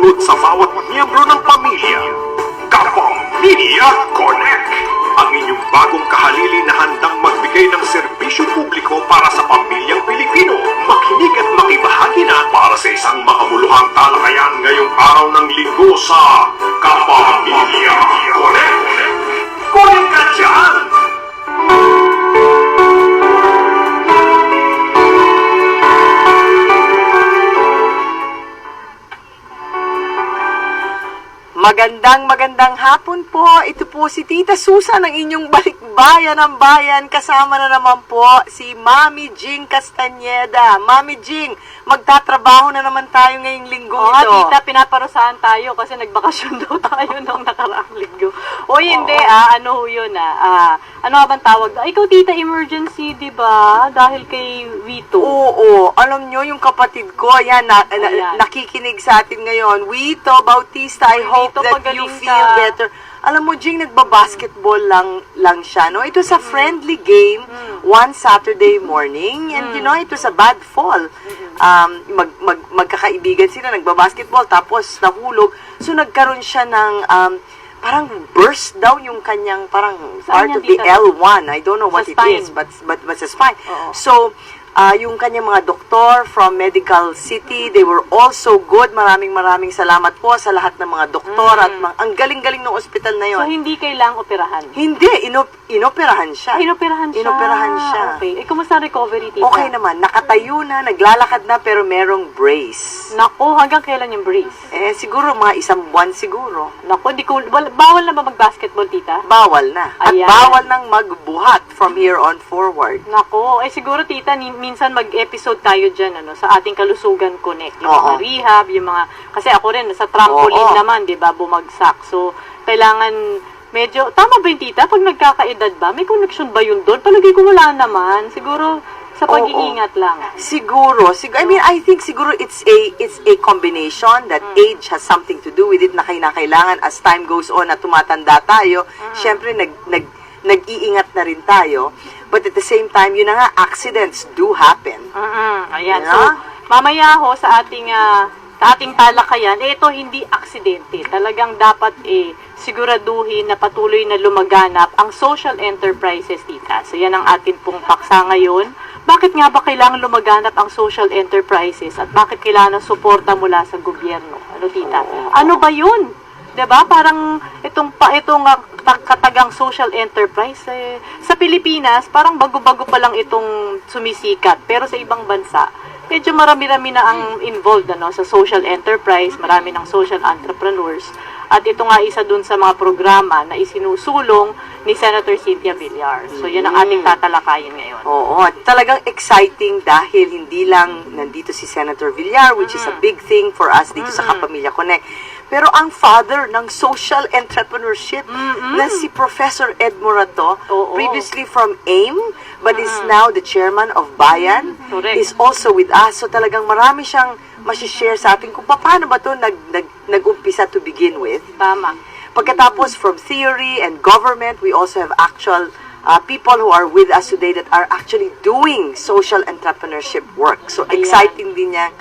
masasagot sa bawat miyembro ng pamilya. Kapamilya Connect, ang inyong bagong kahalili na handang magbigay ng serbisyo publiko para sa pamilyang Pilipino. Makinig at makibahagi na para sa isang makabuluhang talakayan ngayong araw ng linggo sa Kapamilya Connect. Connect ka dyan! Magandang hapon po. Ito po si Tita Susan, ang inyong balikbayan ng bayan. Kasama na naman po si Mami Jing Castañeda. Mami Jing, magtatrabaho na naman tayo ngayong linggo ito. Tita, pinaparusahan tayo kasi nagbakasyon daw tayo nung nakaraang linggo. O hindi, ano ho yun ano nga bang tawag? Ikaw, Tita, emergency, di ba? Dahil kay Vito. Oo, alam nyo, yung kapatid ko, ayan, nakikinig sa atin ngayon. Vito Bautista, I hope Vito, that you pagaling feel ka. better. Alam mo, Jing, nagbabasketball lang siya, no? It was a friendly game one Saturday morning, and you know, it was a bad fall. Magkakaibigan sila, nagbabasketball, tapos nahulog. So, nagkaroon siya ng, parang burst daw yung kanyang, parang Saan part yan, of the Tita? L1. I don't know what it spine. is, but sa spine. Oo. So, yung kanyang mga doktor from Medical City, they were also good. Maraming salamat po sa lahat ng mga doktor at ang galing-galing ng ospital na So, yon. hindi kailangang operahan. Hindi, inoperahan siya. Inoperahan siya. Inoperahan siya. Okay. Kumusta ang recovery, Tita? Okay naman, nakatayo na, naglalakad na, pero merong brace. Naku, hanggang kailan yung brace? Siguro mga 1 buwan siguro. Naku, bawal na ba mag-basketball, Tita? Bawal na. At Ayan. bawal nang magbuhat from here on forward. Naku, siguro, Tita, minsan mag-episode tayo dyan, sa ating Kalusugan Connect. Yung Oo. mga rehab, yung mga, kasi ako rin, sa trampoline Oo. naman, di ba, bumagsak. So, kailangan medyo, tama ba yung Tita? Pag nagkakaedad ba, may connection ba yun doon? Palagay ko wala naman. Siguro, sa pag-iingat lang. Siguro, I mean, I think siguro it's a combination that age has something to do with it na kailangan as time goes on at tumatanda tayo, syempre nag-iingat na rin tayo. But at the same time, yun na nga, accidents do happen. Ayan. Yeah. So, mamaya ho sa ating talakayan, ito hindi aksidente. Talagang dapat siguraduhin na patuloy na lumaganap ang social enterprises, Tita. So, yan ang atin pong paksa ngayon. Bakit nga ba kailangan lumaganap ang social enterprises at bakit kailangan ng suporta mula sa gobyerno? Ano, Tita? Ano ba yun? 'Di ba? Parang itong katagang social enterprise sa Pilipinas, parang bago-bago pa lang itong sumisikat. Pero sa ibang bansa, medyo marami-rami na ang involved sa social enterprise, marami ng social entrepreneurs. At ito nga isa dun sa mga programa na isinusulong ni Senator Cynthia Villar. So, yan ang ating tatalakayin ngayon. Oo, at talagang exciting dahil hindi lang nandito si Senator Villar, which is a big thing for us dito sa Kapamilya Connect. Pero ang father ng social entrepreneurship na si Professor Ed Morato, Oo. previously from AIM, but is now the chairman of Bayan, Correct. is also with us. So talagang marami siyang masishare sa atin kung paano ba ito nag-umpisa to begin with. Tama. Pagkatapos from theory and government, we also have actual people who are with us today that are actually doing social entrepreneurship work. So Ayan. exciting din yung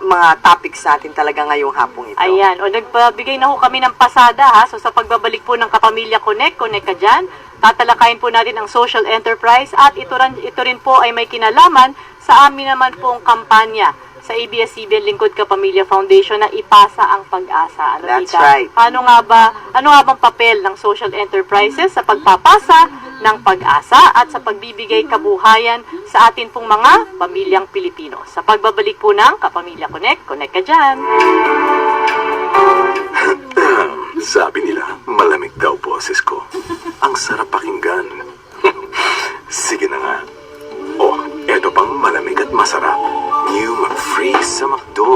mga topics natin talaga ngayong hapong ito. Ayan. O, nagbabigay na ho kami ng pasada, ha? So, sa pagbabalik po ng Kapamilya Connect ka dyan. Tatalakayin po natin ang social enterprise at ito rin po ay may kinalaman sa amin naman pong kampanya sa ABS-CBN Lingkod Kapamilya Foundation na ipasa ang pag-asa. Ano, That's Tita? right. Ano nga bang papel ng social enterprises sa pagpapasa ng pag-asa at sa pagbibigay kabuhayan sa atin pong mga pamilyang Pilipino? Sa pagbabalik po ng Kapamilya Connect ka dyan. Sabi nila, malamig daw boses ko. Ang sarap pakinggan. Sige na nga. Oh, eto pang malamig at masarap. New McFree sa McDo.